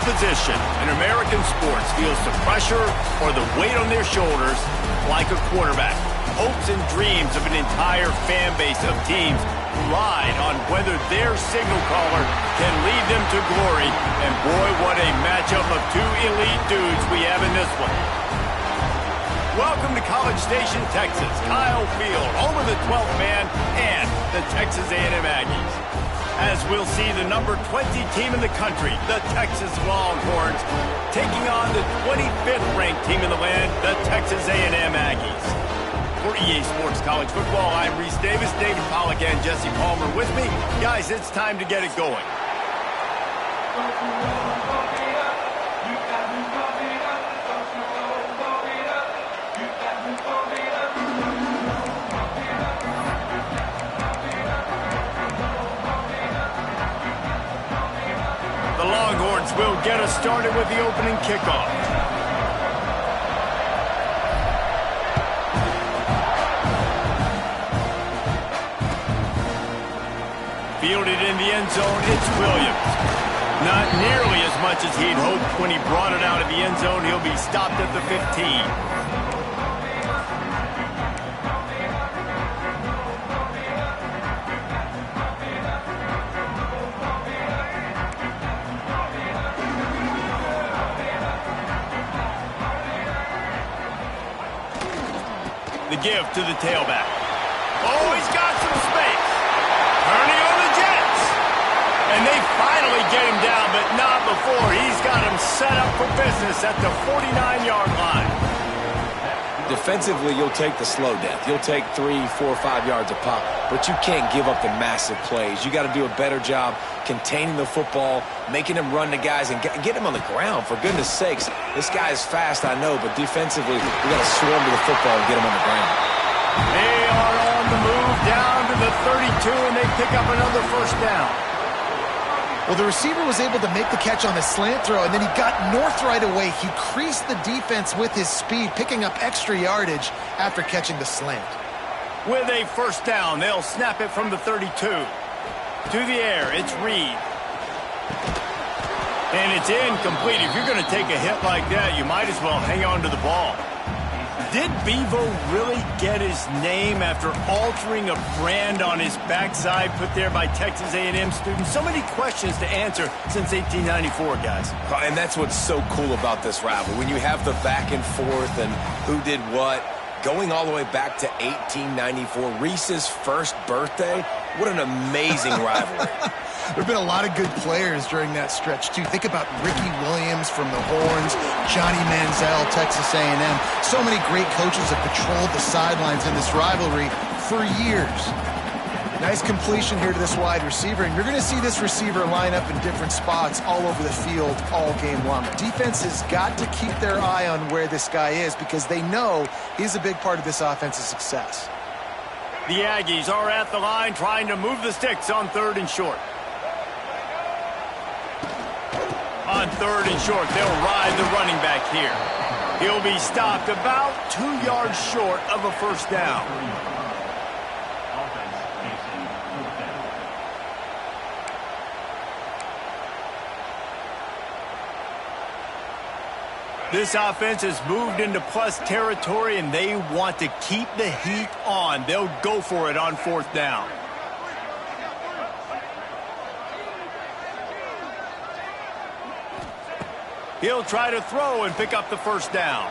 position in American sports feels the pressure or the weight on their shoulders like a quarterback. Hopes and dreams of an entire fan base of teams ride on whether their signal caller can lead them to glory. And boy, what a matchup of two elite dudes we have in this one. Welcome to College Station, Texas. Kyle Field, home of the 12th man and the Texas A&M Aggies. As we'll see the number 20 team in the country, the Texas Longhorns, taking on the 25th ranked team in the land, the Texas A&M Aggies. For EA Sports College Football, I'm Reese Davis, David Pollack, and Jesse Palmer with me. Guys, it's time to get it going. The Longhorns will get us started with the opening kickoff. Fielded in the end zone, it's Williams. Not nearly as much as he'd hoped when he brought it out of the end zone. He'll be stopped at the 15. The give to the tailback. Oh, he's got some space. Turning on the Jets. And they finally get him down, but not before. He's got him set up for business at the 49-yard line. Defensively, you'll take the slow death. You'll take 3, 4, 5 yards a pop, but you can't give up the massive plays. You got to do a better job containing the football, making him run the guys, and get him on the ground. For goodness sakes, this guy is fast, I know, but defensively, we got to swarm to the football and get him on the ground. They are on the move down to the 32, and they pick up another first down. Well, the receiver was able to make the catch on the slant throw, and then he got north right away. He creased the defense with his speed, picking up extra yardage after catching the slant. With a first down, they'll snap it from the 32. To the air, it's Reed. And it's incomplete. If you're going to take a hit like that, you might as well hang on to the ball. Did Bevo really get his name after altering a brand on his backside put there by Texas A&M students? So many questions to answer since 1894, guys. And that's what's so cool about this rivalry. When you have the back and forth and who did what, going all the way back to 1894, Reese's first birthday, what an amazing rivalry. There have been a lot of good players during that stretch, too. Think about Ricky Williams from the Horns, Johnny Manziel, Texas A&M. So many great coaches have patrolled the sidelines in this rivalry for years. Nice completion here to this wide receiver, and you're going to see this receiver line up in different spots all over the field all game long. Defense has got to keep their eye on where this guy is because they know he's a big part of this offense's success. The Aggies are at the line trying to move the sticks on 3rd and short. On 3rd and short, they'll ride the running back here. He'll be stopped about 2 yards short of a first down. This offense has moved into plus territory, and they want to keep the heat on. They'll go for it on 4th down. He'll try to throw and pick up the first down.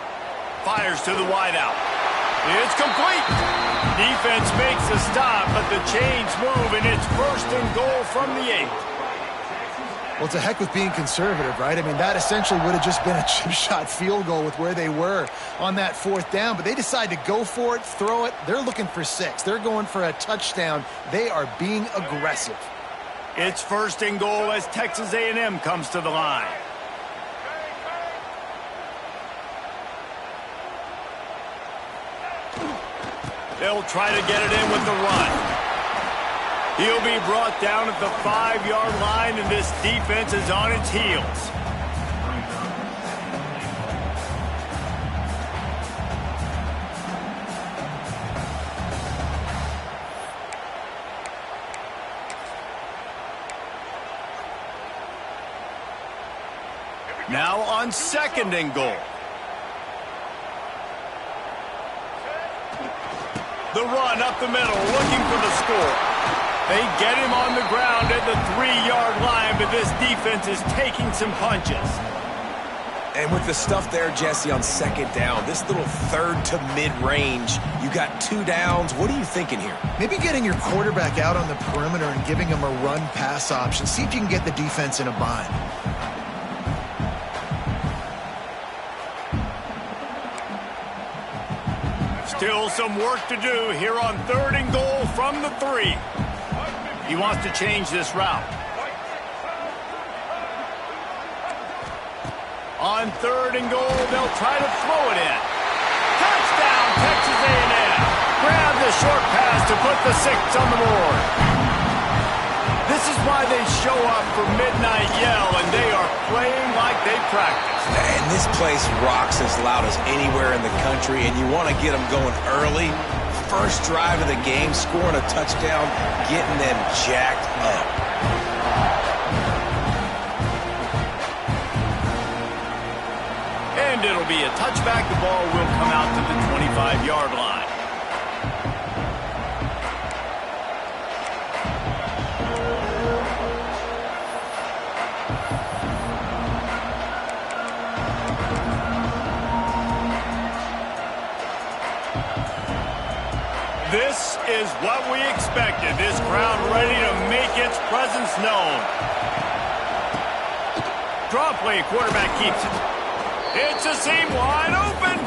Fires to the wideout. It's complete. Defense makes a stop, but the chains move, and it's 1st and goal from the 8. Well, it's a heck with being conservative, right? I mean, that essentially would have just been a chip shot field goal with where they were on that 4th down, but they decide to go for it, throw it. They're looking for 6. They're going for a touchdown. They are being aggressive. It's 1st and goal as Texas A&M comes to the line. They'll try to get it in with the run. He'll be brought down at the 5-yard line, and this defense is on its heels. Now on 2nd and goal. The run up the middle, looking for the score. They get him on the ground at the 3-yard line, but this defense is taking some punches. And with the stuff there, Jesse, on 2nd down, this little 3rd to mid-range, you got 2 downs. What are you thinking here? Maybe getting your quarterback out on the perimeter and giving him a run-pass option. See if you can get the defense in a bind. Still some work to do here on 3rd and goal from the 3. He wants to change this route. On 3rd and goal, they'll try to throw it in. Touchdown, Texas A&M. Grab the short pass to put the 6 on the board. This is why they show up for Midnight Yell, and they are playing like they practice. And this place rocks as loud as anywhere in the country, and you want to get them going early. First drive of the game, scoring a touchdown, getting them jacked up. And it'll be a touchback. The ball will come out to the 25-yard line. This is what we expected. This crowd ready to make its presence known. Draw play, quarterback keeps it. It's a seam wide open.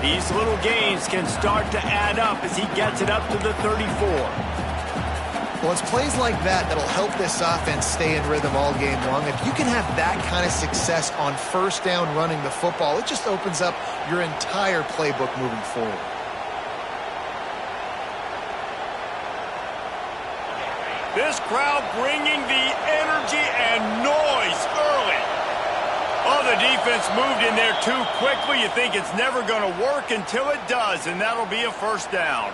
These little gains can start to add up as he gets it up to the 34. Well, it's plays like that that'll help this offense stay in rhythm all game long. If you can have that kind of success on 1st down running the football, it just opens up your entire playbook moving forward. This crowd bringing the energy and noise early. Oh, the defense moved in there too quickly. You think it's never going to work until it does, and that'll be a 1st down.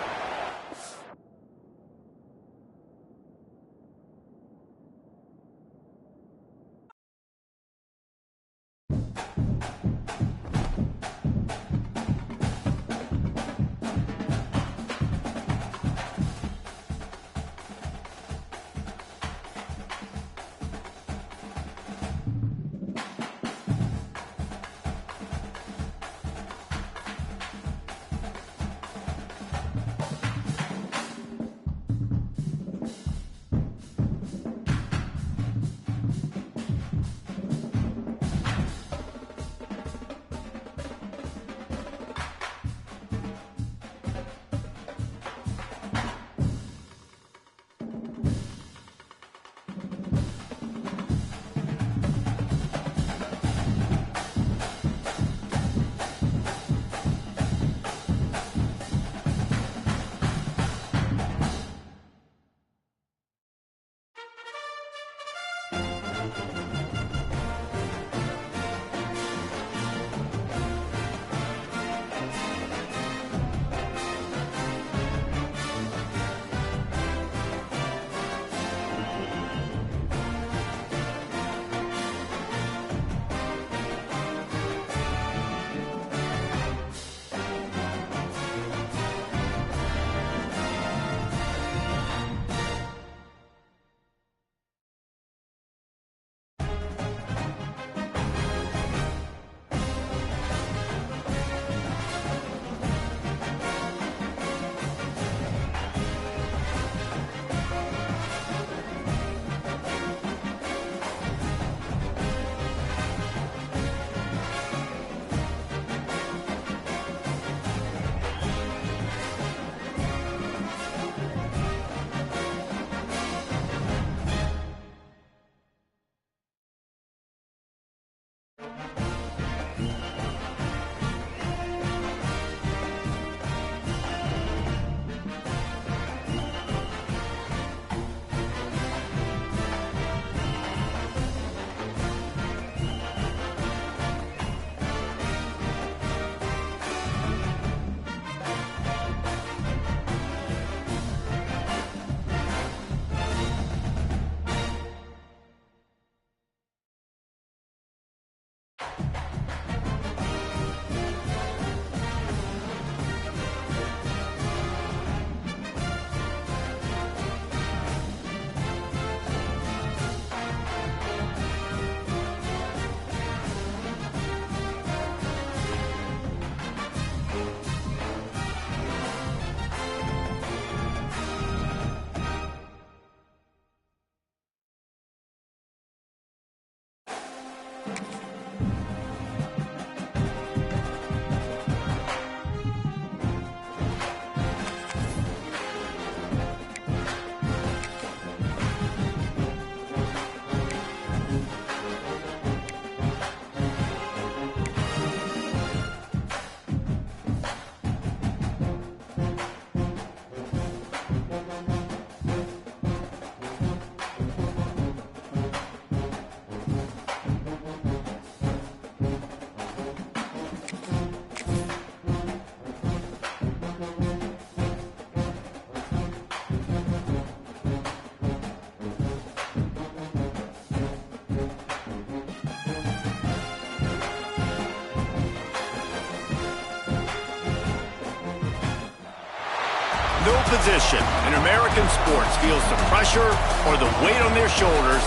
No position in American sports feels the pressure or the weight on their shoulders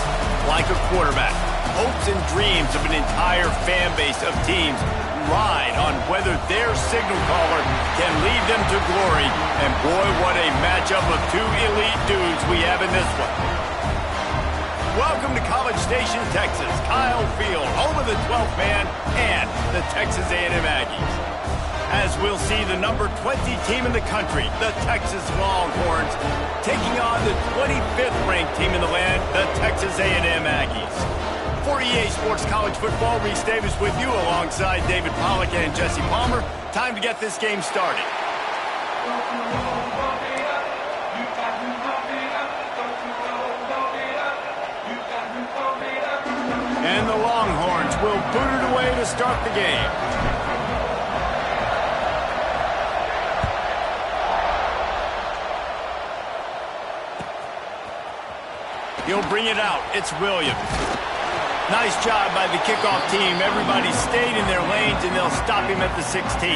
like a quarterback. Hopes and dreams of an entire fan base of teams ride on whether their signal caller can lead them to glory. And boy, what a matchup of two elite dudes we have in this one. Welcome to College Station, Texas. Kyle Field, home of the 12th man and the Texas A&M Aggies. As we'll see the number 20 team in the country, the Texas Longhorns, taking on the 25th ranked team in the land, the Texas A&M Aggies. For EA Sports College Football, Reese Davis with you alongside David Pollack and Jesse Palmer. Time to get this game started. And the Longhorns will boot it away to start the game. He'll bring it out. It's Williams. Nice job by the kickoff team. Everybody stayed in their lanes, and they'll stop him at the 16.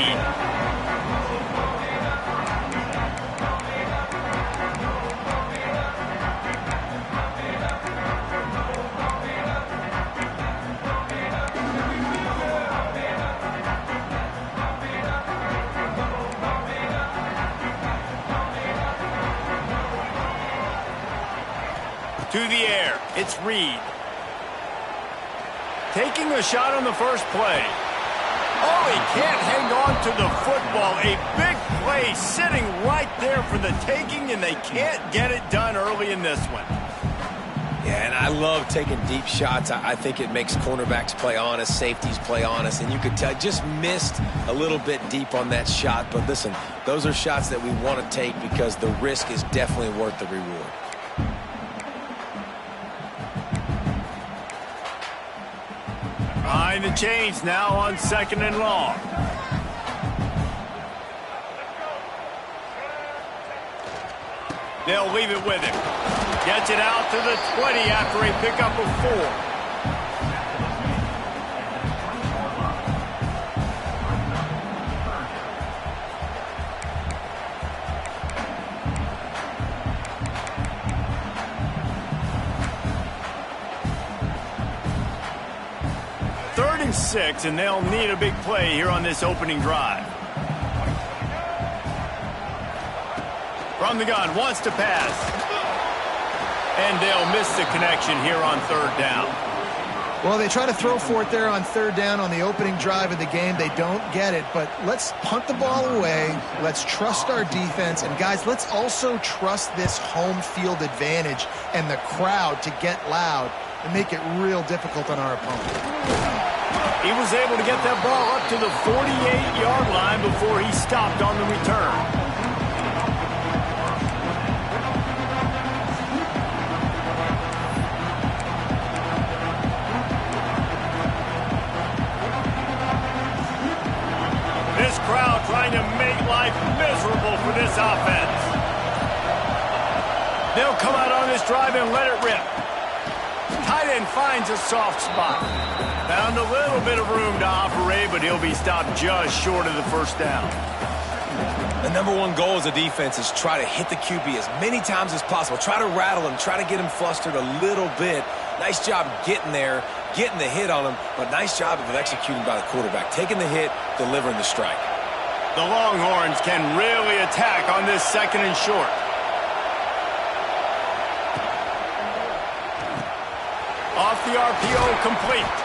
To the air, it's Reed. Taking a shot on the first play. Oh, he can't hang on to the football. A big play sitting right there for the taking, and they can't get it done early in this one. Yeah, and I love taking deep shots. I think it makes cornerbacks play honest, safeties play honest, and you could tell just missed a little bit deep on that shot. But listen, those are shots that we want to take because the risk is definitely worth the reward. Behind the chains now on 2nd and long. They'll leave it with him. Gets it out to the 20 after a pickup of 4. Third and 6, and they'll need a big play here on this opening drive. From the gun, wants to pass. And they'll miss the connection here on 3rd down. Well, they try to throw for it there on 3rd down on the opening drive of the game. They don't get it, but let's punt the ball away. Let's trust our defense. And, guys, let's also trust this home field advantage and the crowd to get loud and make it real difficult on our opponent. He was able to get that ball up to the 48-yard line before he stopped on the return. This crowd trying to make life miserable for this offense. They'll come out on this drive and let it rip. Tight end finds a soft spot. Found a little bit of room to operate, but he'll be stopped just short of the 1st down. The number one goal as a defense is try to hit the QB as many times as possible. Try to rattle him, try to get him flustered a little bit. Nice job getting there, getting the hit on him, but nice job of executing by the quarterback. Taking the hit, delivering the strike. The Longhorns can really attack on this 2nd and short. Off the RPO, complete.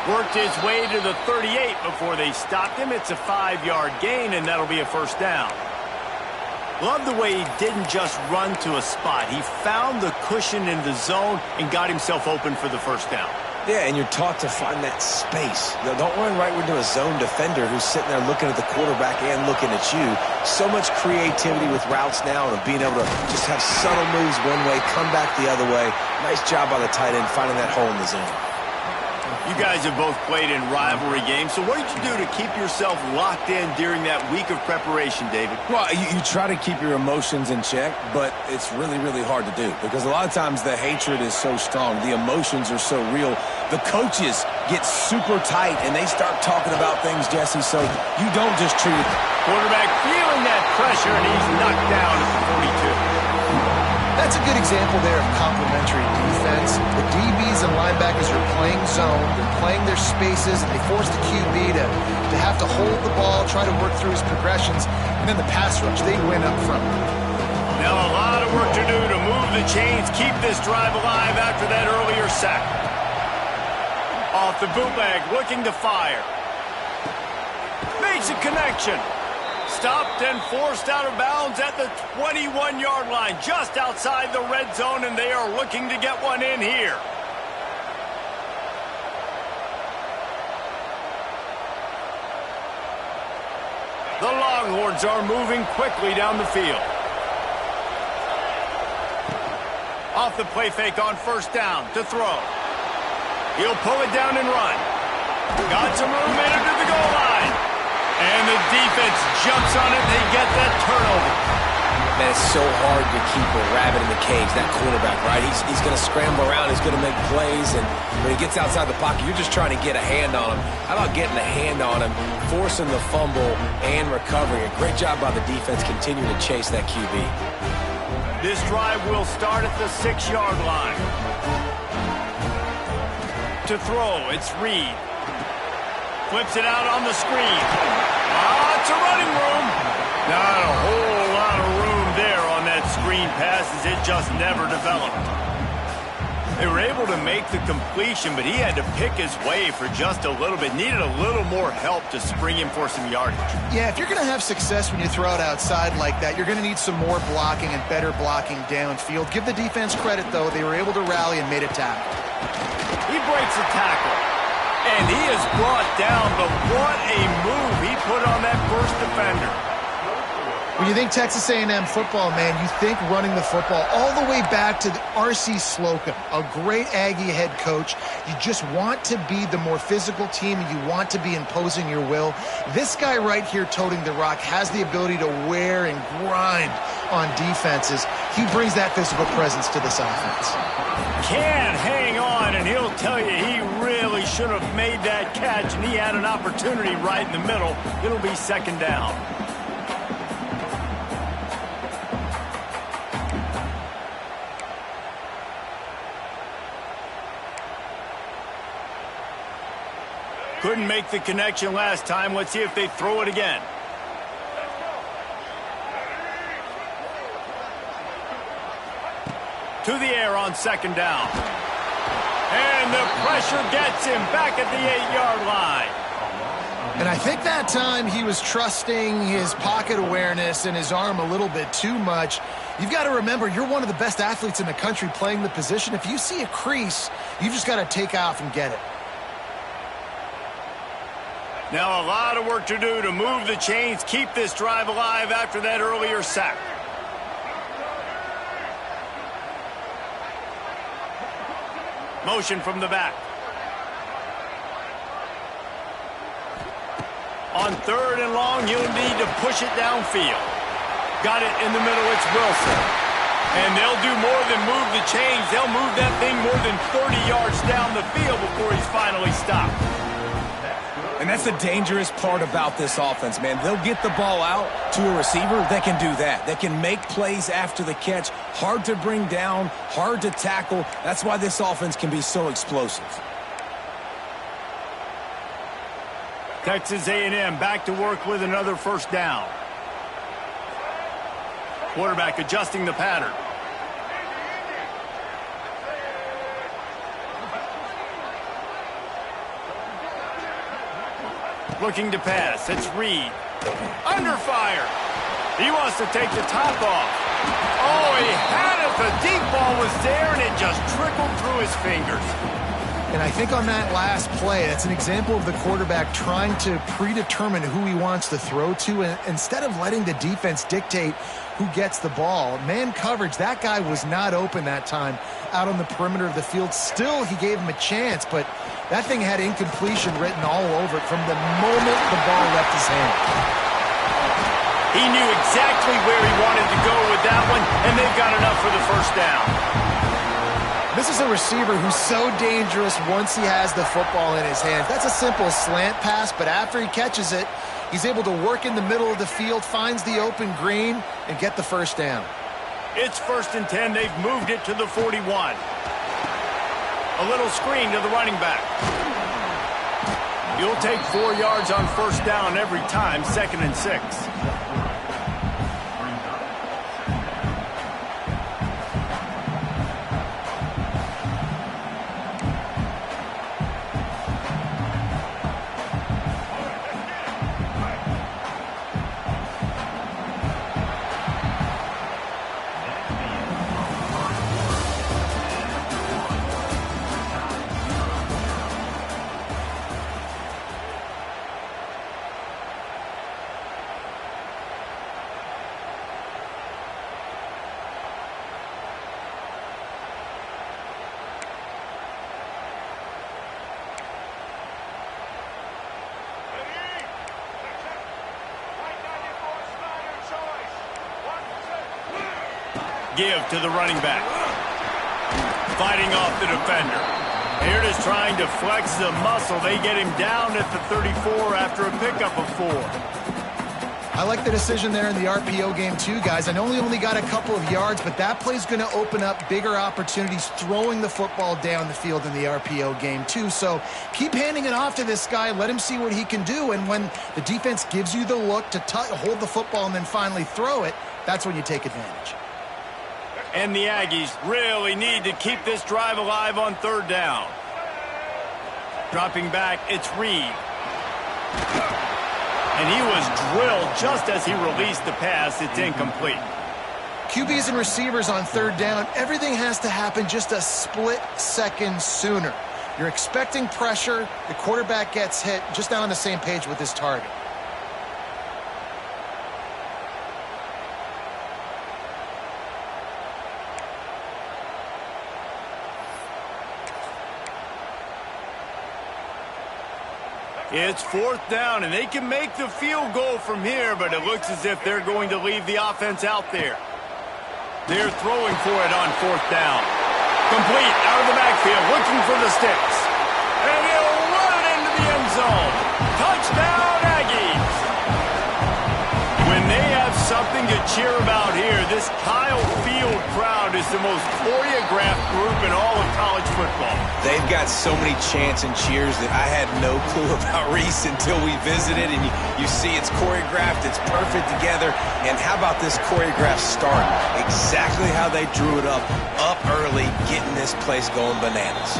Worked his way to the 38 before they stopped him. It's a 5-yard gain, and that'll be a 1st down. Love the way he didn't just run to a spot. He found the cushion in the zone and got himself open for the 1st down. Yeah, and you're taught to find that space. Now, don't run right into a zone defender who's sitting there looking at the quarterback and looking at you. So much creativity with routes now and being able to just have subtle moves one way, come back the other way. Nice job by the tight end finding that hole in the zone. You guys have both played in rivalry games, so what did you do to keep yourself locked in during that week of preparation, David? Well, you try to keep your emotions in check, but it's really, really hard to do because a lot of times the hatred is so strong. The emotions are so real. The coaches get super tight, and they start talking about things, Jesse, so you don't just treat it. Quarterback feeling that pressure, and he's knocked down at the 42. That's a good example there of complementary defense. The DBs and linebackers are playing zone, they're playing their spaces, and they force the QB to have to hold the ball, try to work through his progressions, and then the pass rush, they win up front. Now a lot of work to do to move the chains, keep this drive alive after that earlier sack. Off the bootleg, looking to fire. Makes a connection. Stopped and forced out of bounds at the 21-yard line, just outside the red zone, and they are looking to get one in here. The Longhorns are moving quickly down the field. Off the play fake on first down to throw. He'll pull it down and run. Got some room in under the goal line. And the defense jumps on it, and they get that turnover. Man, it's so hard to keep a rabbit in the cage, that quarterback, right? He's going to scramble around, he's going to make plays, and when he gets outside the pocket, you're just trying to get a hand on him. How about getting a hand on him, forcing the fumble and recovery? A great job by the defense continuing to chase that QB. This drive will start at the 6-yard line. To throw, it's Reed. Flips it out on the screen. It's a running room. Not a whole lot of room there on that screen pass as it just never developed. They were able to make the completion, but he had to pick his way for just a little bit. Needed a little more help to spring him for some yardage. Yeah, if you're going to have success when you throw it outside like that, you're going to need some more blocking and better blocking downfield. Give the defense credit, though. They were able to rally and made a tackle. He breaks a tackle. And he is brought down, but what a move he put on that first defender. When you think Texas A&M football, man, you think running the football all the way back to R.C. Slocum, a great Aggie head coach. You just want to be the more physical team, and you want to be imposing your will. This guy right here toting the rock has the ability to wear and grind on defenses. He brings that physical presence to this offense. Can hang on, and he'll tell you he really should have made that catch, and he had an opportunity right in the middle. It'll be second down. Couldn't make the connection last time. Let's see if they throw it again. To the air on second down. And the pressure gets him back at the 8-yard line. And I think that time he was trusting his pocket awareness and his arm a little bit too much. You've got to remember, you're one of the best athletes in the country playing the position. If you see a crease, you've just got to take off and get it. Now a lot of work to do to move the chains, keep this drive alive after that earlier sack. Motion from the back. On third and long, you'll need to push it downfield. Got it in the middle, it's Wilson. And they'll do more than move the chains. They'll move that thing more than 30 yards down the field before he's finally stopped. And that's the dangerous part about this offense, man. They'll get the ball out to a receiver that can do that. That can make plays after the catch. Hard to bring down, hard to tackle. That's why this offense can be so explosive. Texas A&M back to work with another first down. Quarterback adjusting the pattern. Looking to pass. It's Reed. Under fire. He wants to take the top off. Oh, he had it. The deep ball was there, and it just trickled through his fingers. And I think on that last play, that's an example of the quarterback trying to predetermine who he wants to throw to, and instead of letting the defense dictate who gets the ball. Man coverage, that guy was not open that time out on the perimeter of the field. Still, he gave him a chance, but that thing had incompletion written all over it from the moment the ball left his hand. He knew exactly where he wanted to go with that one, and they've got enough for the first down. This is a receiver who's so dangerous once he has the football in his hands. That's a simple slant pass, but after he catches it, he's able to work in the middle of the field, finds the open green, and get the first down. It's 1st and 10. They've moved it to the 41. A little screen to the running back. You'll take 4 yards on first down every time, 2nd and 6. Give to the running back. Fighting off the defender. Here it is trying to flex the muscle. They get him down at the 34 after a pickup of 4. I like the decision there in the RPO game too, guys. I know he only got a couple of yards, but that play's going to open up bigger opportunities throwing the football down the field in the RPO game too. So keep handing it off to this guy. Let him see what he can do. And when the defense gives you the look to hold the football and then finally throw it, that's when you take advantage. And the Aggies really need to keep this drive alive on 3rd down. Dropping back, it's Reed. And he was drilled just as he released the pass. It's incomplete. QBs and receivers on 3rd down, everything has to happen just a split second sooner. You're expecting pressure, the quarterback gets hit, just not on the same page with his target. It's 4th down, and they can make the field goal from here, but it looks as if they're going to leave the offense out there. They're throwing for it on 4th down. Complete out of the backfield, looking for the sticks. And he'll run it into the end zone. Touchdown, Aggies! When they have something to cheer about here, this Kyle Field crowd is the most choreographed group in all of college football. They've got so many chants and cheers that I had no clue about Reese until we visited, and you see it's choreographed, it's perfect together. And how about this choreographed start? Exactly how they drew it up early, getting this place going bananas.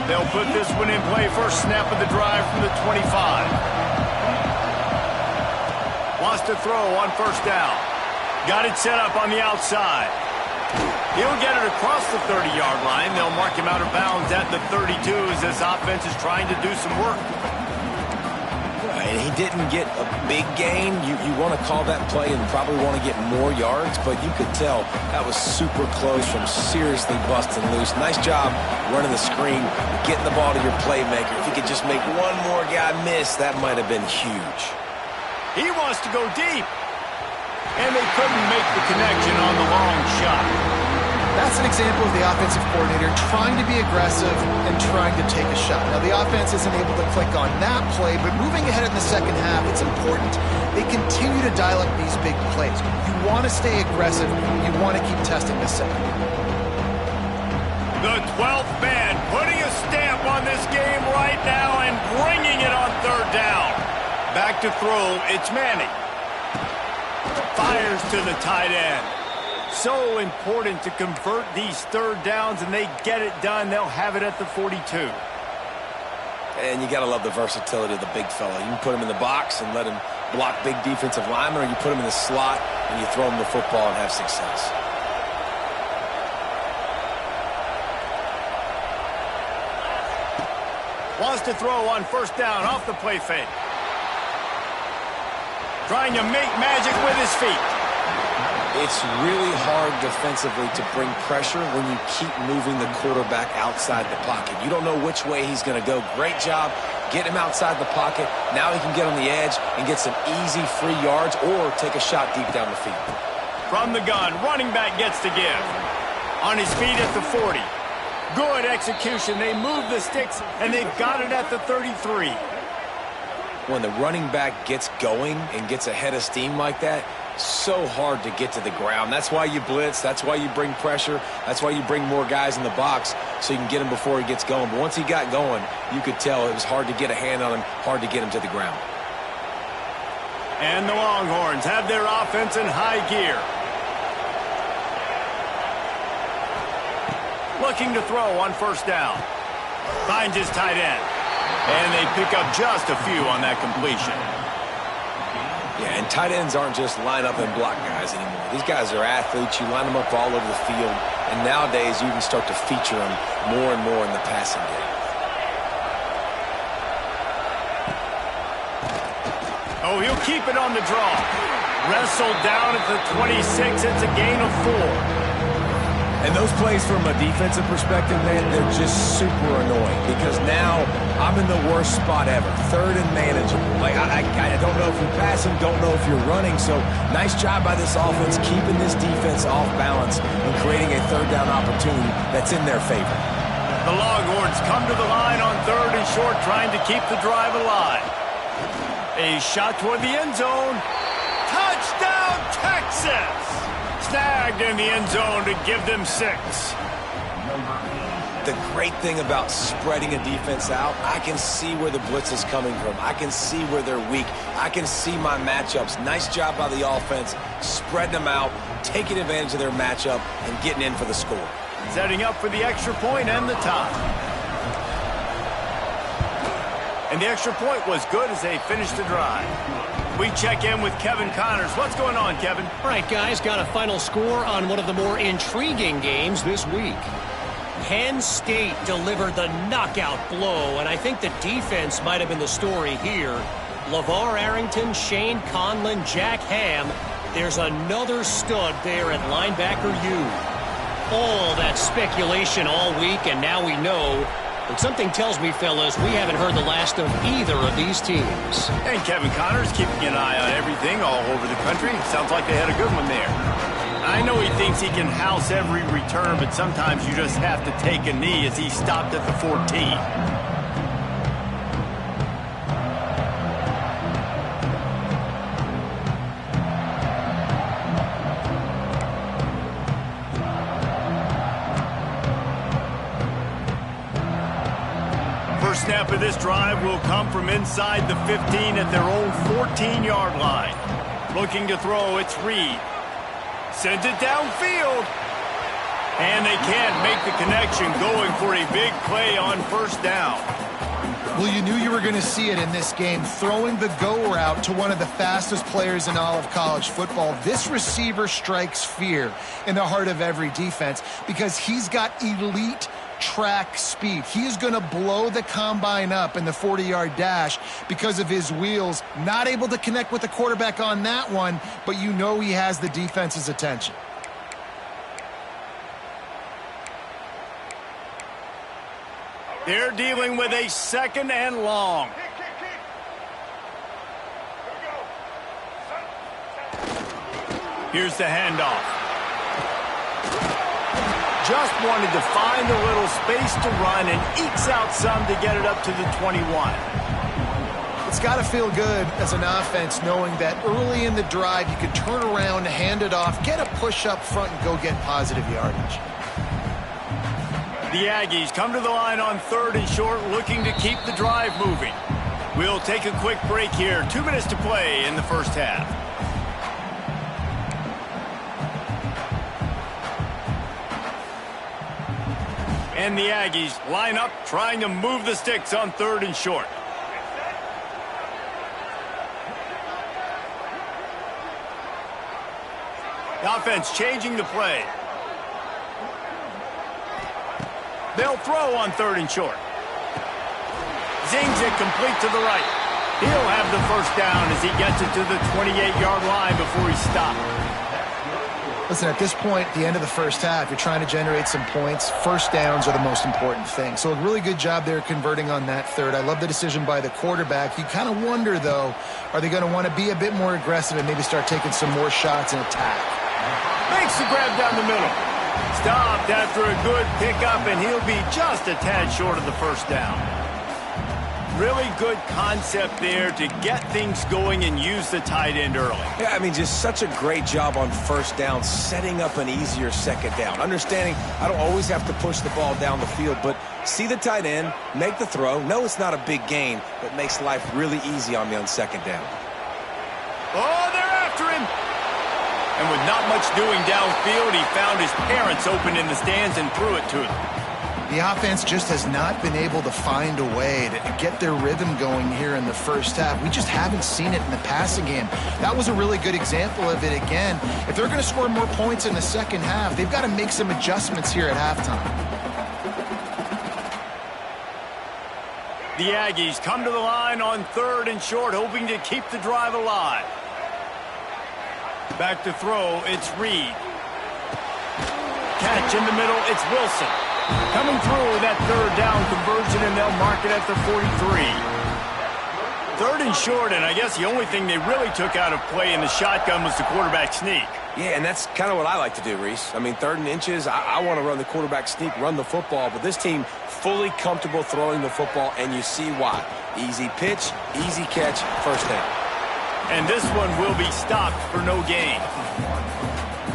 They'll put this one in play. First snap of the drive from the 25. Wants to throw on 1st down. Got it set up on the outside. He'll get it across the 30-yard line. They'll mark him out of bounds at the 32 as this offense is trying to do some work. And he didn't get a big gain. You want to call that play and probably want to get more yards, but you could tell that was super close from seriously busting loose. Nice job running the screen, getting the ball to your playmaker. If you could just make one more guy miss, that might have been huge. He wants to go deep. And they couldn't make the connection on the long shot. That's an example of the offensive coordinator trying to be aggressive and trying to take a shot. Now, the offense isn't able to click on that play, but moving ahead in the second half, it's important. They continue to dial up these big plays. You want to stay aggressive. You want to keep testing this second. The 12th man putting a stamp on this game right now and bringing it on 3rd down. Back to throw, it's Manning. Fires to the tight end. So important to convert these 3rd downs, and they get it done. They'll have it at the 42. And you got to love the versatility of the big fella. You can put him in the box and let him block big defensive linemen, or you put him in the slot and you throw them the football and have success. Wants to throw on first down off the play fake. Trying to make magic with his feet. It's really hard defensively to bring pressure when you keep moving the quarterback outside the pocket. You don't know which way he's going to go. Great job getting him outside the pocket. Now he can get on the edge and get some easy free yards or take a shot deep down the field. From the gun, running back gets to give. On his feet at the 40. Good execution. They move the sticks, and they've got it at the 33. When the running back gets going and gets ahead of steam like that, so hard to get to the ground. That's why you blitz. That's why you bring pressure. That's why you bring more guys in the box so you can get him before he gets going. But once he got going, you could tell it was hard to get a hand on him, hard to get him to the ground. And the Longhorns have their offense in high gear. Looking to throw on first down. Finds his tight end. And they pick up just a few on that completion. Yeah, and tight ends aren't just line up and block guys anymore. These guys are athletes. You line them up all over the field. And nowadays, you can start to feature them more and more in the passing game. Oh, he'll keep it on the draw. Wrestled down at the 26. It's a gain of 4. And those plays from a defensive perspective, man, they're just super annoying because now I'm in the worst spot ever. Third and manageable. Like, I don't know if you're passing, don't know if you're running. So nice job by this offense keeping this defense off balance and creating a third down opportunity that's in their favor. The Longhorns come to the line on third and short, trying to keep the drive alive. A shot toward the end zone. Touchdown, Texas! Snagged in the end zone to give them 6. The great thing about spreading a defense out, I can see where the blitz is coming from. I can see where they're weak. I can see my matchups. Nice job by the offense, spreading them out, taking advantage of their matchup, and getting in for the score. Setting up for the extra point and the tie. And the extra point was good as they finished the drive. We check in with Kevin Connors. What's going on, Kevin? All right, guys, got a final score on one of the more intriguing games this week. Penn State delivered the knockout blow, and I think the defense might have been the story here. LeVar Arrington, Shane Conlon, Jack Ham. There's another stud there at linebacker U. All that speculation all week, and now we know. But something tells me, fellas, we haven't heard the last of either of these teams. And Kevin Connors keeping an eye on everything all over the country. Sounds like they had a good one there. I know he thinks he can house every return, but sometimes you just have to take a knee as he stopped at the 14. Snap of this drive will come from inside the 15 at their own 14-yard line. Looking to throw, it's Reed. Sends it downfield. And they can't make the connection, going for a big play on first down. Well, you knew you were going to see it in this game, throwing the go route to one of the fastest players in all of college football. This receiver strikes fear in the heart of every defense because he's got elite track speed. He is going to blow the combine up in the 40-yard dash because of his wheels. Not able to connect with the quarterback on that one, but you know he has the defense's attention. They're dealing with a second and long. Here's the handoff. Just wanted to find a little space to run and ekes out some to get it up to the 21. It's got to feel good as an offense knowing that early in the drive you can turn around, hand it off, get a push up front, and go get positive yardage. The Aggies come to the line on third and short, looking to keep the drive moving. We'll take a quick break here. 2 minutes to play in the first half. And the Aggies line up, trying to move the sticks on third and short. The offense changing the play. They'll throw on 3rd and short. Zings it complete to the right. He'll have the first down as he gets it to the 28-yard line before he stopped. Listen, at this point, the end of the first half, you're trying to generate some points. First downs are the most important thing. So a really good job there converting on that third. I love the decision by the quarterback. You kind of wonder, though, are they going to want to be a bit more aggressive and maybe start taking some more shots and attack? Makes the grab down the middle. Stopped after a good pickup, and he'll be just a tad short of the first down. Really good concept there to get things going and use the tight end early. Yeah, I mean, just such a great job on first down, setting up an easier second down. Understanding I don't always have to push the ball down the field, but see the tight end, make the throw. No, it's not a big gain, but makes life really easy on me on second down. Oh, they're after him. And with not much doing downfield, he found his parents open in the stands and threw it to them. The offense just has not been able to find a way to get their rhythm going here in the first half. We just haven't seen it in the passing game. That was a really good example of it again. If they're going to score more points in the second half, they've got to make some adjustments here at halftime. The Aggies come to the line on 3rd and short, hoping to keep the drive alive. Back to throw, it's Reed. Catch in the middle, it's Wilson. Coming through with that 3rd down conversion, and they'll mark it at the 43. 3rd and short, and I guess the only thing they really took out of play in the shotgun was the quarterback sneak. Yeah, and that's kind of what I like to do, Reese. I mean, 3rd and inches, I want to run the quarterback sneak, run the football, but this team fully comfortable throwing the football, and you see why. Easy pitch, easy catch, first down. And this one will be stopped for no gain.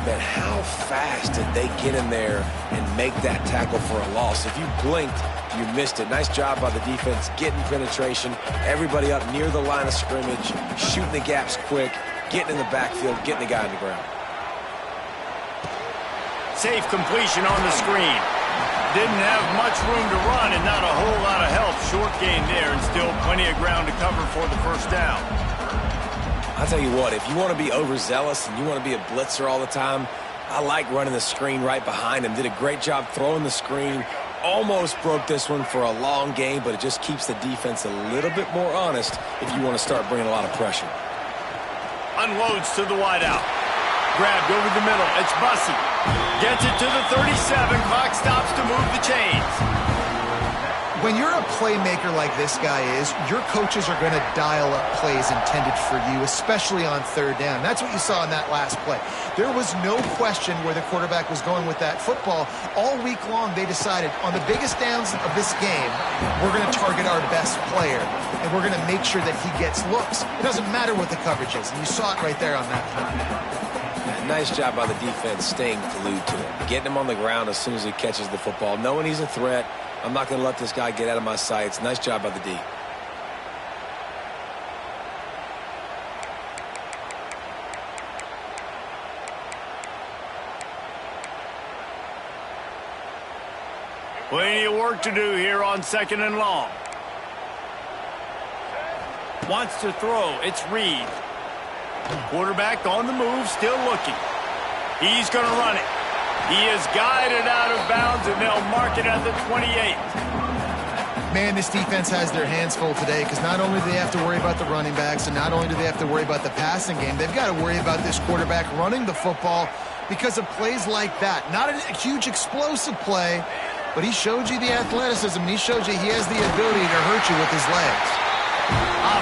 But how fast did they get in there and make that tackle for a loss? If you blinked, you missed it. Nice job by the defense, getting penetration, everybody up near the line of scrimmage, shooting the gaps quick, getting in the backfield, getting the guy on the ground. Safe completion on the screen. Didn't have much room to run and not a whole lot of help. Short gain there and still plenty of ground to cover for the first down. I'll tell you what, if you want to be overzealous and you want to be a blitzer all the time, I like running the screen right behind him. Did a great job throwing the screen. Almost broke this one for a long game, but it just keeps the defense a little bit more honest if you want to start bringing a lot of pressure. Unloads to the wideout. Grabbed over the middle. It's Bussey. Gets it to the 37. Clock stops to move the chains. When you're a playmaker like this guy is, your coaches are going to dial up plays intended for you, especially on 3rd down. That's what you saw in that last play. There was no question where the quarterback was going with that football. All week long, they decided on the biggest downs of this game, we're going to target our best player, and we're going to make sure that he gets looks. It doesn't matter what the coverage is, and you saw it right there on that play. Nice job by the defense staying glued to him, getting him on the ground as soon as he catches the football, knowing he's a threat. I'm not going to let this guy get out of my sights. Nice job by the D. Plenty of work to do here on 2nd and long. Wants to throw. It's Reed. Quarterback on the move, still looking. He's going to run it. He is guided out of bounds, and they'll mark it at the 28. Man, this defense has their hands full today because not only do they have to worry about the running backs and not only do they have to worry about the passing game, they've got to worry about this quarterback running the football because of plays like that. Not a huge explosive play, but he showed you the athleticism, and he showed you he has the ability to hurt you with his legs.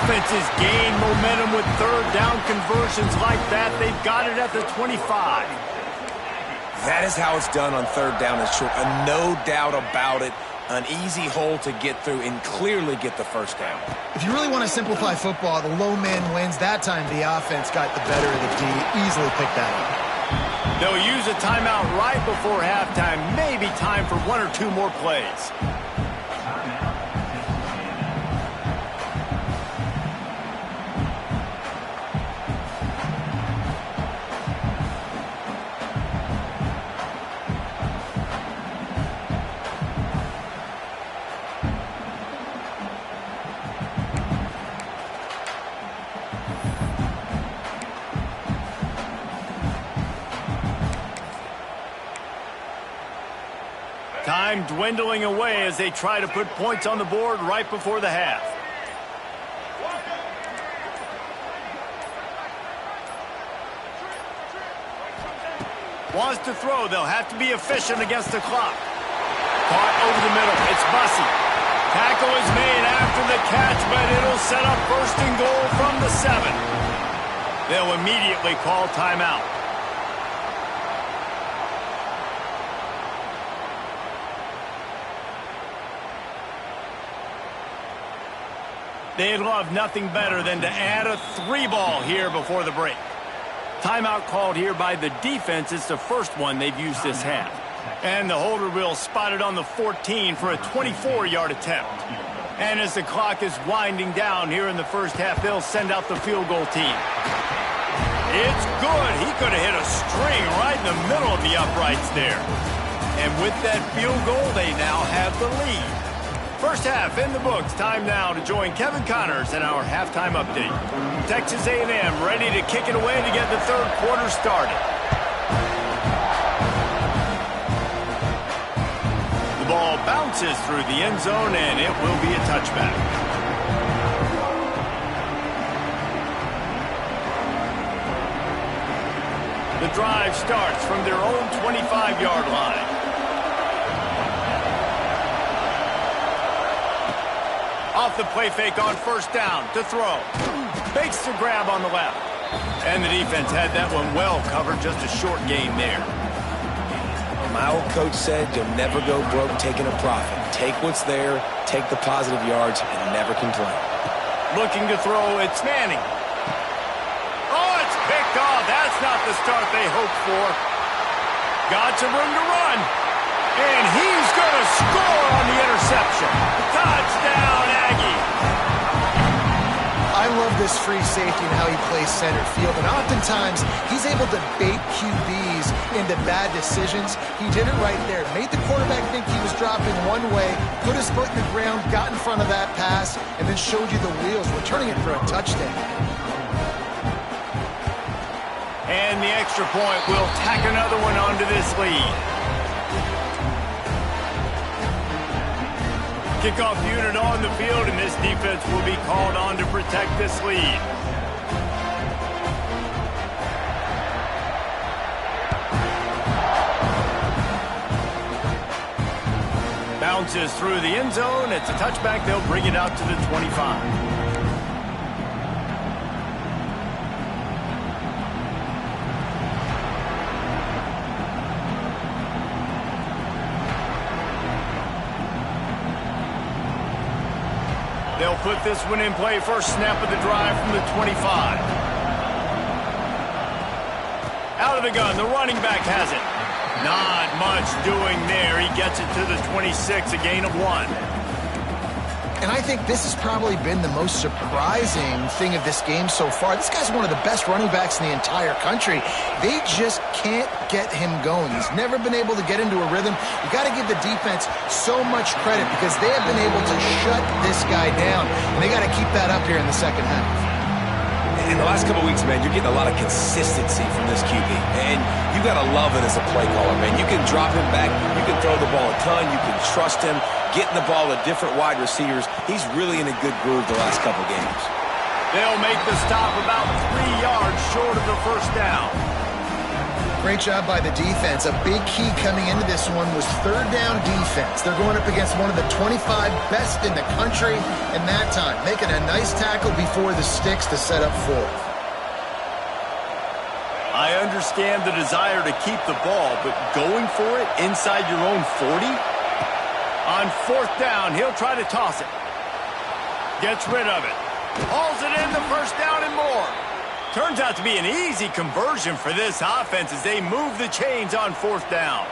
Offenses gain momentum with 3rd down conversions like that. They've got it at the 25. That is how it's done on 3rd down and short. No doubt about it. An easy hole to get through and clearly get the first down. If you really want to simplify football, the low man wins. That time the offense got the better of the D. Easily picked that up. They'll use a timeout right before halftime. Maybe time for 1 or 2 more plays. Time dwindling away as they try to put points on the board right before the half. Wants to throw. They'll have to be efficient against the clock. Caught over the middle. It's Bussey. Tackle is made after the catch, but it'll set up first and goal from the 7. They'll immediately call timeout. They'd love nothing better than to add a 3-ball here before the break. Timeout called here by the defense. It's the first one they've used this half. And the holder will spot it on the 14 for a 24-yard attempt. And as the clock is winding down here in the first half, they'll send out the field goal team. It's good. He could have hit a string right in the middle of the uprights there. And with that field goal, they now have the lead. First half in the books. Time now to join Kevin Connors in our halftime update. Texas A&M ready to kick it away to get the third quarter started. The ball bounces through the end zone, and it will be a touchback. The drive starts from their own 25-yard line. Off the play fake on first down to throw. Fakes the grab on the left. And the defense had that one well covered. Just a short gain there. My old coach said you'll never go broke taking a profit. Take what's there, take the positive yards, and never complain. Looking to throw, it's Manning. Oh, it's picked off. That's not the start they hoped for. Got some room to run. And he's going to score on the interception. Touchdown, Aggie. I love this free safety and how he plays center field. And oftentimes, he's able to bait QBs into bad decisions. He did it right there. Made the quarterback think he was dropping one way, put his foot in the ground, got in front of that pass, and then showed you the wheels, returning it for a touchdown. And the extra point will tack another one onto this lead. Kickoff unit on the field, and this defense will be called on to protect this lead. Bounces through the end zone. It's a touchback. They'll bring it out to the 25. They'll put this one in play. First snap of the drive from the 25. Out of the gun, the running back has it. Not much doing there. He gets it to the 26, a gain of 1. And I think this has probably been the most surprising thing of this game so far. This guy's one of the best running backs in the entire country. They just can't get him going. He's never been able to get into a rhythm. You got to give the defense so much credit because they have been able to shut this guy down. And they got to keep that up here in the second half. In the last couple weeks, man, you're getting a lot of consistency from this QB. And you got to love it as a play caller, man. You can drop him back. You can throw the ball a ton. You can trust him. Getting the ball to different wide receivers. He's really in a good groove the last couple games. They'll make the stop about 3 yards short of the first down. Great job by the defense. A big key coming into this one was third down defense. They're going up against one of the 25 best in the country in that time, making a nice tackle before the sticks to set up fourth. I understand the desire to keep the ball, but going for it inside your own 40? On fourth down, he'll try to toss it. Gets rid of it. Hauls it in the first down and more. Turns out to be an easy conversion for this offense as they move the chains on fourth down.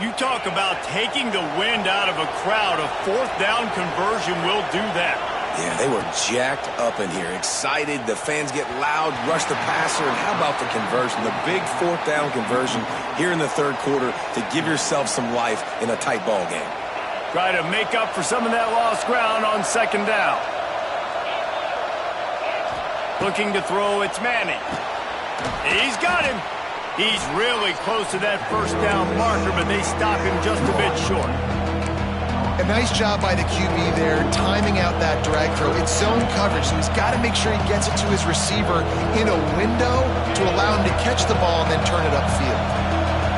You talk about taking the wind out of a crowd. A fourth down conversion will do that. Yeah, they were jacked up in here, excited. The fans get loud, rush the passer, and how about the conversion? The big fourth down conversion here in the third quarter to give yourself some life in a tight ball game. Try to make up for some of that lost ground on second down. Looking to throw, it's Manning. He's got him. He's really close to that first down marker, but they stop him just a bit short. A nice job by the QB there, timing out that drag throw. It's zone coverage, so he's got to make sure he gets it to his receiver in a window to allow him to catch the ball and then turn it upfield.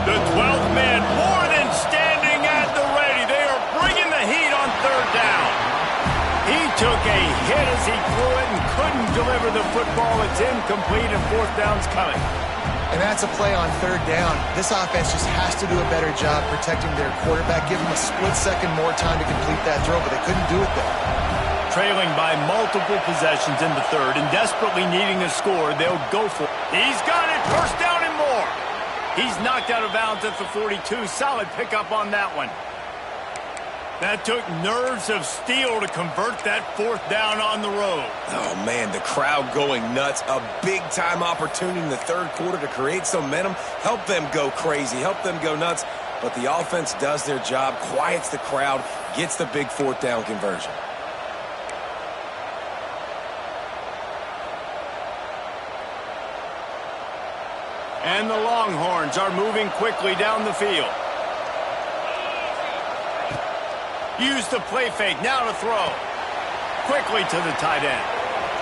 The 12th man more than standing at the ready. They are bringing the heat on third down. He took a hit as he threw it and couldn't deliver the football. It's incomplete and fourth down's coming. And that's a play on third down. This offense just has to do a better job protecting their quarterback, give him a split second more time to complete that throw, but they couldn't do it there. Trailing by multiple possessions in the third and desperately needing a score, they'll go for it. He's got it, first down and more. He's knocked out of bounds at the 42. Solid pickup on that one. That took nerves of steel to convert that fourth down on the road. Oh, man, the crowd going nuts. A big-time opportunity in the third quarter to create some momentum, help them go crazy, help them go nuts. But the offense does their job, quiets the crowd, gets the big fourth down conversion. And the Longhorns are moving quickly down the field. Use the play fake, now to throw. Quickly to the tight end.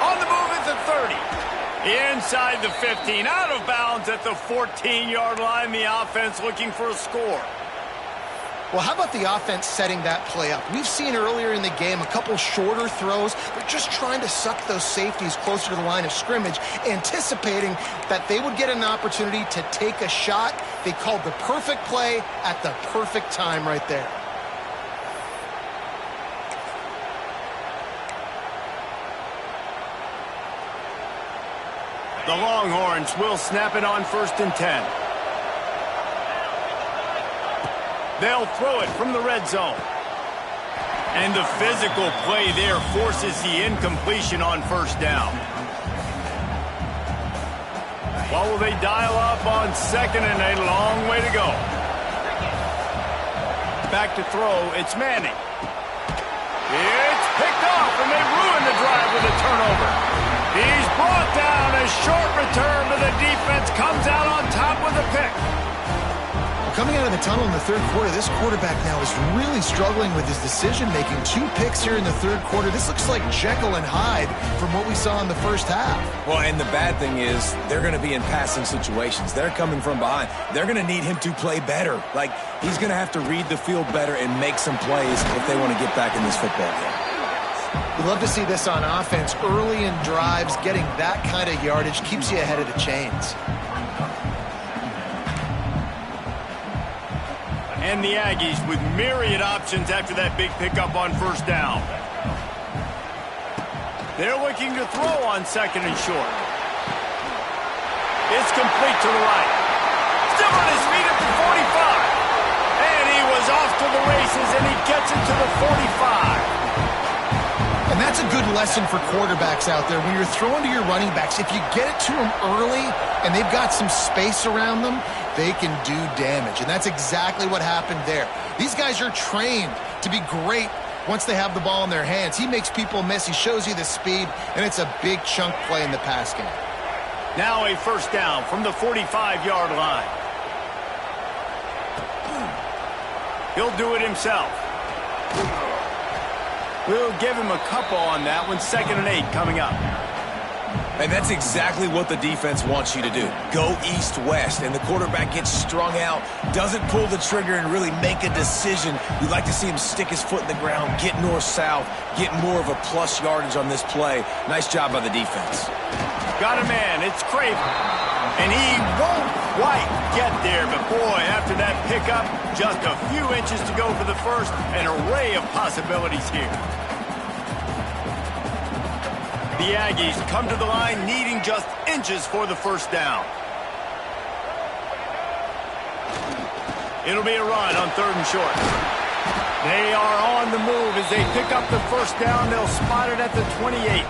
On the move at the 30. Inside the 15, out of bounds at the 14-yard line. The offense looking for a score. Well, how about the offense setting that play up? We've seen earlier in the game a couple shorter throws. They're just trying to suck those safeties closer to the line of scrimmage, anticipating that they would get an opportunity to take a shot. They called the perfect play at the perfect time right there. The Longhorns will snap it on 1st and 10. They'll throw it from the red zone. And the physical play there forces the incompletion on first down. What will they dial up on second and a long way to go? Back to throw, it's Manning. It's picked off, and they ruin the drive with a turnover. He's brought down. A short return, but the defense comes out on top with a pick. Coming out of the tunnel in the third quarter, this quarterback now is really struggling with his decision-making. 2 picks here in the third quarter. This looks like Jekyll and Hyde from what we saw in the first half. Well, and the bad thing is they're going to be in passing situations. They're coming from behind. They're going to need him to play better. Like, he's going to have to read the field better and make some plays if they want to get back in this football game. We love to see this on offense. Early in drives, getting that kind of yardage keeps you ahead of the chains. And the Aggies with myriad options after that big pickup on first down. They're looking to throw on second and short. It's complete to the right. Still on his feet at the 45. And he was off to the races, and he gets it to the 45. And that's a good lesson for quarterbacks out there. When you're throwing to your running backs, if you get it to them early and they've got some space around them, they can do damage. And that's exactly what happened there. These guys are trained to be great once they have the ball in their hands. He makes people miss. He shows you the speed, and it's a big chunk play in the pass game. Now a first down from the 45-yard line. He'll do it himself. We'll give him a couple on that one. 2nd and 8 coming up. And that's exactly what the defense wants you to do. Go east-west, and the quarterback gets strung out, doesn't pull the trigger and really make a decision. We'd like to see him stick his foot in the ground, get north-south, get more of a plus yardage on this play. Nice job by the defense. Got a man. It's Craven. And he won't quite get there, but boy, after that pickup, just a few inches to go for the first. An array of possibilities here. The Aggies come to the line needing just inches for the first down. It'll be a run on 3rd and short. They are on the move as they pick up the first down. They'll spot it at the 28.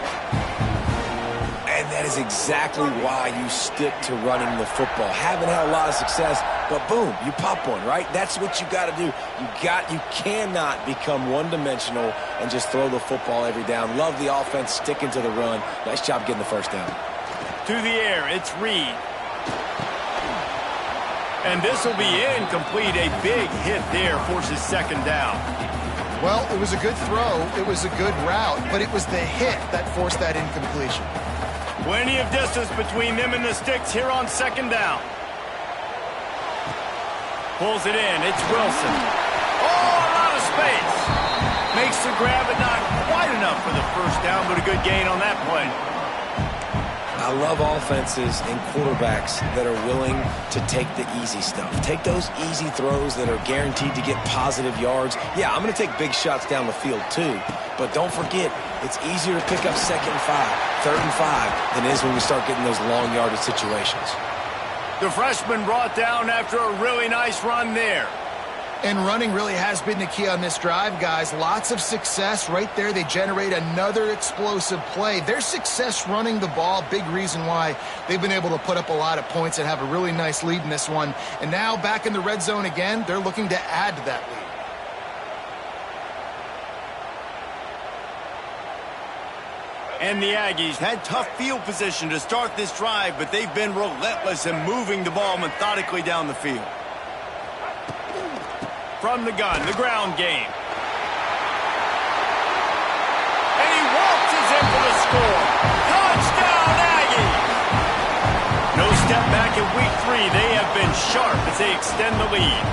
And that is exactly why you stick to running the football. Haven't had a lot of success, but boom, you pop one, right? That's what you got to do. You cannot become one-dimensional and just throw the football every down. Love the offense, sticking to the run. Nice job getting the first down. To the air, it's Reed. And this will be incomplete. A big hit there forces second down. Well, it was a good throw. It was a good route, but it was the hit that forced that incompletion. Plenty of distance between them and the sticks here on second down. Pulls it in. It's Wilson. Oh, a lot of space. Makes the grab, but not quite enough for the first down, but a good gain on that play. I love offenses and quarterbacks that are willing to take the easy stuff. Take those easy throws that are guaranteed to get positive yards. Yeah, I'm going to take big shots down the field too, but don't forget, it's easier to pick up 2nd and 5, 3rd and 5 than it is when we start getting those long yardage situations. The freshman brought down after a really nice run there. And running really has been the key on this drive, guys. Lots of success right there. They generate another explosive play. Their success running the ball, big reason why they've been able to put up a lot of points and have a really nice lead in this one. And now back in the red zone again, they're looking to add to that lead. And the Aggies had tough field position to start this drive, but they've been relentless in moving the ball methodically down the field. From the gun, the ground game. And he waltzes in for the score. Touchdown, Aggie! No step back in week 3. They have been sharp as they extend the lead.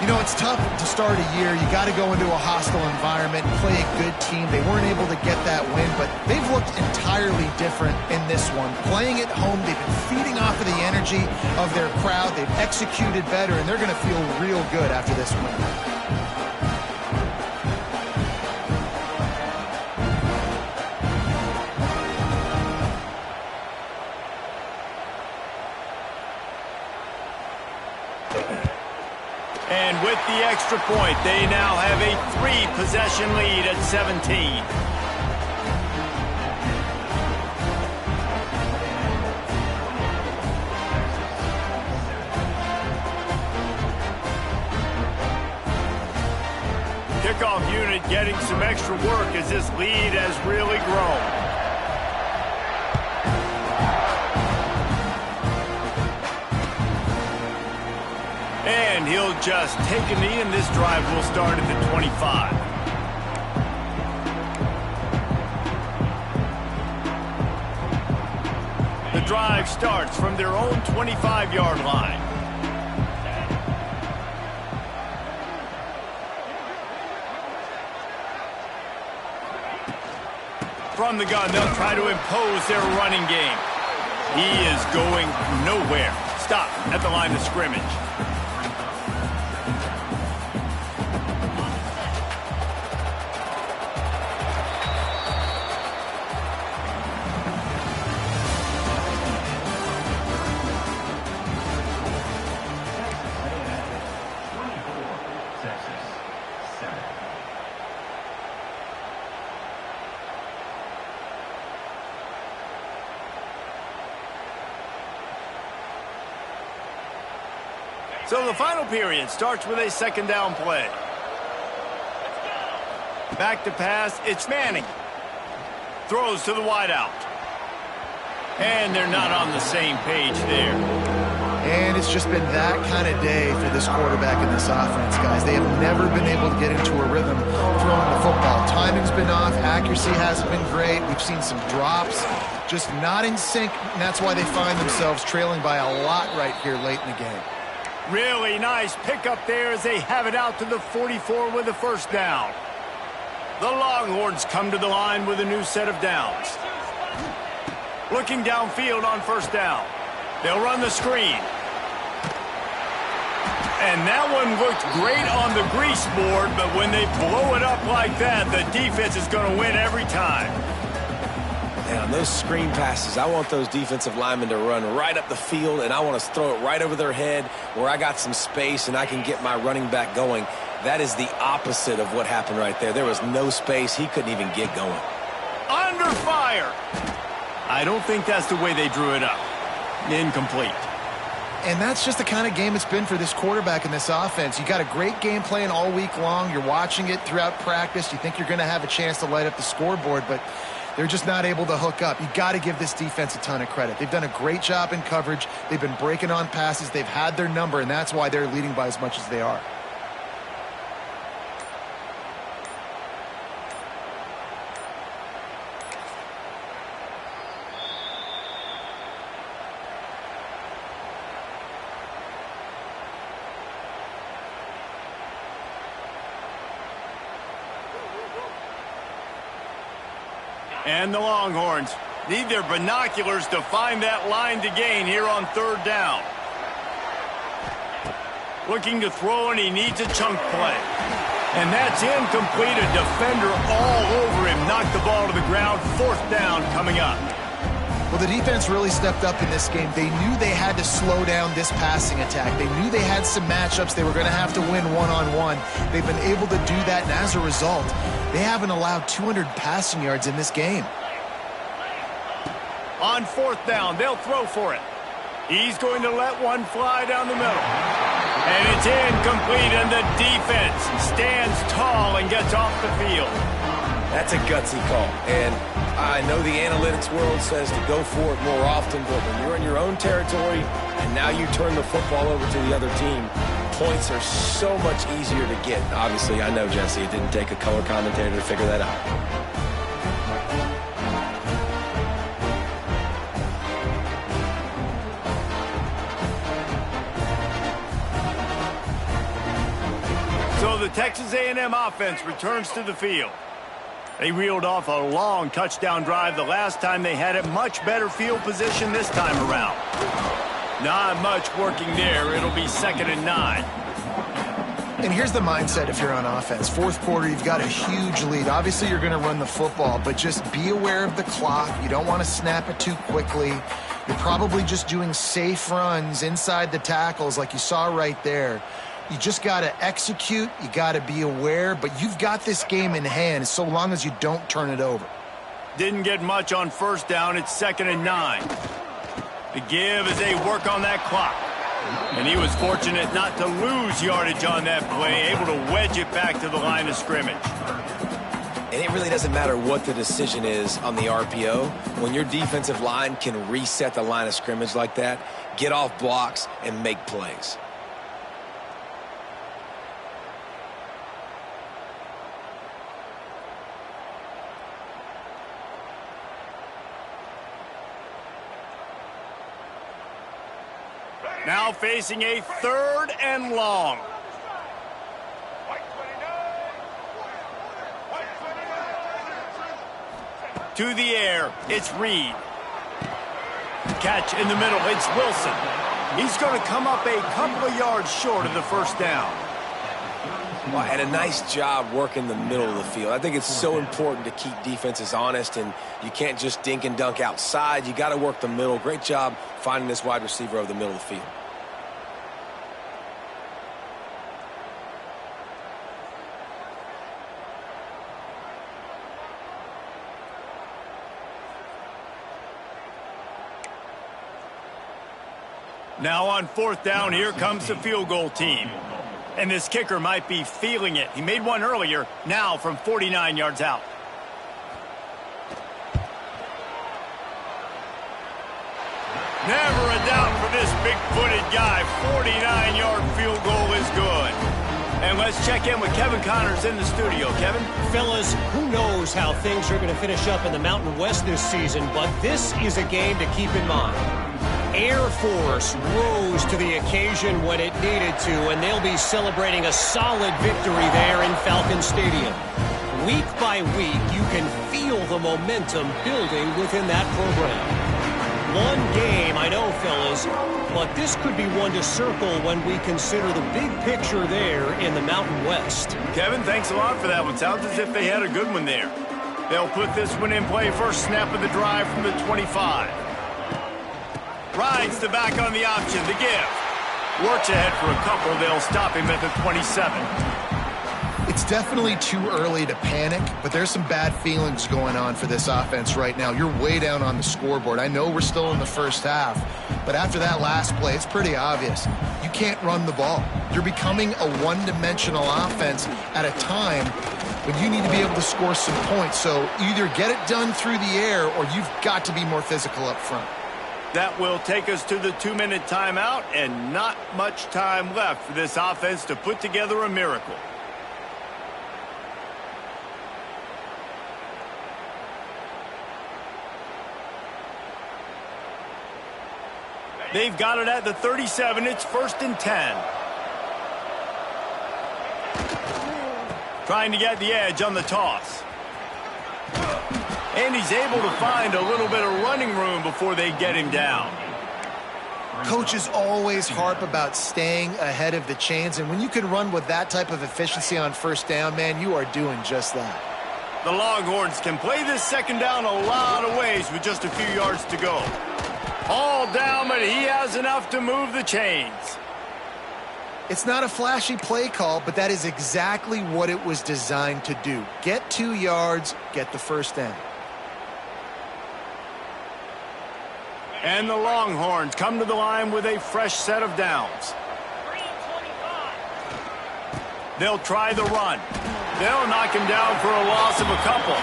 You know, it's tough to start a year. You got to go into a hostile environment, play a good team. They weren't able to get that win, but they've looked entirely different in this one. Playing at home, they've been feeding off of the energy of their crowd. They've executed better, and they're going to feel real good after this win. And with the extra point, they now have a 3-possession lead at 17. Kickoff unit getting some extra work as this lead has really grown. And he'll just take a knee, and this drive will start at the 25. The drive starts from their own 25-yard line. From the gun, they'll try to impose their running game. He is going nowhere. Stop at the line of scrimmage. So the final period starts with a second down play. Back to pass, it's Manning. Throws to the wideout. And they're not on the same page there. And it's just been that kind of day for this quarterback and this offense, guys. They have never been able to get into a rhythm throwing the football. Timing's been off. Accuracy hasn't been great. We've seen some drops. Just not in sync, and that's why they find themselves trailing by a lot right here late in the game. Really nice pickup there as they have it out to the 44 with the first down. The Longhorns come to the line with a new set of downs. Looking downfield on first down. They'll run the screen. And that one looked great on the grease board, but when they blow it up like that, the defense is going to win every time. And on those screen passes, I want those defensive linemen to run right up the field, and I want to throw it right over their head where I got some space and I can get my running back going. That is the opposite of what happened right there. There was no space. He couldn't even get going. Under fire. I don't think that's the way they drew it up. Incomplete. And that's just the kind of game it's been for this quarterback and this offense. You got a great game plan all week long. You're watching it throughout practice. You think you're going to have a chance to light up the scoreboard, but They're just not able to hook up. You got to give this defense a ton of credit. They've done a great job in coverage. They've been breaking on passes. They've had their number, and that's why they're leading by as much as they are. And the Longhorns need their binoculars to find that line to gain here on third down. Looking to throw, and he needs a chunk play. And that's incomplete. A defender all over him. Knocked the ball to the ground. Fourth down coming up. Well, the defense really stepped up in this game. They knew they had to slow down this passing attack. They knew they had some matchups they were going to have to win one-on-one. They've been able to do that, and as a result, they haven't allowed 200 passing yards in this game. On fourth down, they'll throw for it. He's going to let one fly down the middle. And it's incomplete, and the defense stands tall and gets off the field. That's a gutsy call, and I know the analytics world says to go for it more often, but when you're in your own territory and now you turn the football over to the other team, points are so much easier to get. Obviously, I know, Jesse, it didn't take a color commentator to figure that out. So the Texas A&M offense returns to the field. They reeled off a long touchdown drive the last time they had it. Much better field position this time around. Not much working there. It'll be 2nd and 9. And here's the mindset if you're on offense. Fourth quarter, you've got a huge lead. Obviously, you're going to run the football, but just be aware of the clock. You don't want to snap it too quickly. You're probably just doing safe runs inside the tackles like you saw right there. You just got to execute. You got to be aware, but you've got this game in hand so long as you don't turn it over. Didn't get much on first down. It's 2nd and 9. The give as they work on that clock. And he was fortunate not to lose yardage on that play, able to wedge it back to the line of scrimmage. And it really doesn't matter what the decision is on the RPO. When your defensive line can reset the line of scrimmage like that, get off blocks and make plays. Now facing a 3rd and long. To the air, it's Reed. Catch in the middle, it's Wilson. He's going to come up a couple of yards short of the first down. Well, and a nice job working the middle of the field. I think it's so important to keep defenses honest, and you can't just dink and dunk outside. You got to work the middle. Great job finding this wide receiver over the middle of the field. Now on fourth down, here comes the field goal team. And this kicker might be feeling it. He made one earlier, now from 49 yards out. Never a doubt for this big-footed guy. 49-yard field goal is good. And let's check in with Kevin Connors in the studio. Kevin? Fellas, who knows how things are going to finish up in the Mountain West this season, but this is a game to keep in mind. Air Force rose to the occasion when it needed to, and they'll be celebrating a solid victory there in Falcon Stadium. Week by week, you can feel the momentum building within that program. One game, I know, fellas, but this could be one to circle when we consider the big picture there in the Mountain West. Kevin, thanks a lot for that one. Sounds as if they had a good one there. They'll put this one in play. First snap of the drive from the 25. Rides the back on the option, the give. Works ahead for a couple. They'll stop him at the 27. It's definitely too early to panic, but there's some bad feelings going on for this offense right now. You're way down on the scoreboard. I know we're still in the first half, but after that last play, it's pretty obvious. You can't run the ball. You're becoming a one-dimensional offense at a time but you need to be able to score some points. So either get it done through the air or you've got to be more physical up front. That will take us to the 2-minute timeout, and not much time left for this offense to put together a miracle. They've got it at the 37. It's 1st and 10. Trying to get the edge on the toss. And he's able to find a little bit of running room before they get him down. Coaches always harp about staying ahead of the chains, and when you can run with that type of efficiency on 1st down, man, you are doing just that. The Longhorns can play this 2nd down a lot of ways with just a few yards to go. All down, but he has enough to move the chains. It's not a flashy play call, but that is exactly what it was designed to do. Get 2 yards, get the 1st down. And the Longhorns come to the line with a fresh set of downs. They'll try the run. They'll knock him down for a loss of a couple.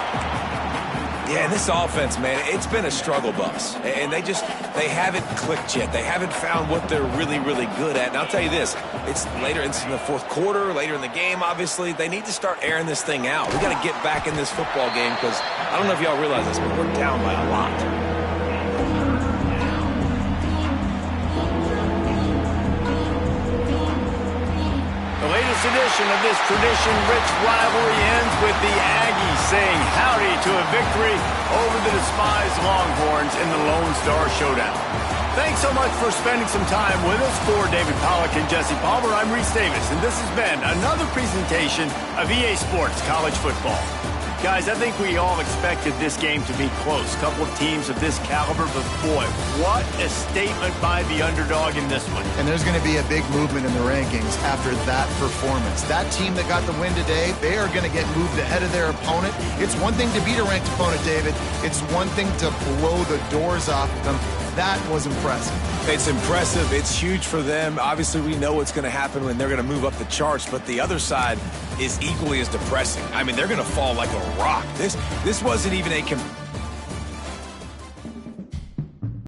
Yeah, and this offense, man, it's been a struggle bus. And they haven't clicked yet. They haven't found what they're really, really good at. And I'll tell you this, it's later in the 4th quarter, later in the game, obviously. They need to start airing this thing out. We got to get back in this football game because I don't know if y'all realize this, but we're down by a lot. The latest edition of this tradition-rich rivalry ends with the Aggies saying howdy to a victory over the despised Longhorns in the Lone Star Showdown. Thanks so much for spending some time with us. For David Pollack and Jesse Palmer, I'm Reese Davis, and this has been another presentation of EA Sports College Football. Guys, I think we all expected this game to be close. Couple of teams of this caliber, but boy, what a statement by the underdog in this one. And there's going to be a big movement in the rankings after that performance. That team that got the win today, they are going to get moved ahead of their opponent. It's one thing to beat a ranked opponent, David. It's one thing to blow the doors off of them. That was impressive. It's impressive. It's huge for them. Obviously, we know what's going to happen when they're going to move up the charts, but the other side is equally as depressing. I mean, they're going to fall like a rock. This wasn't even a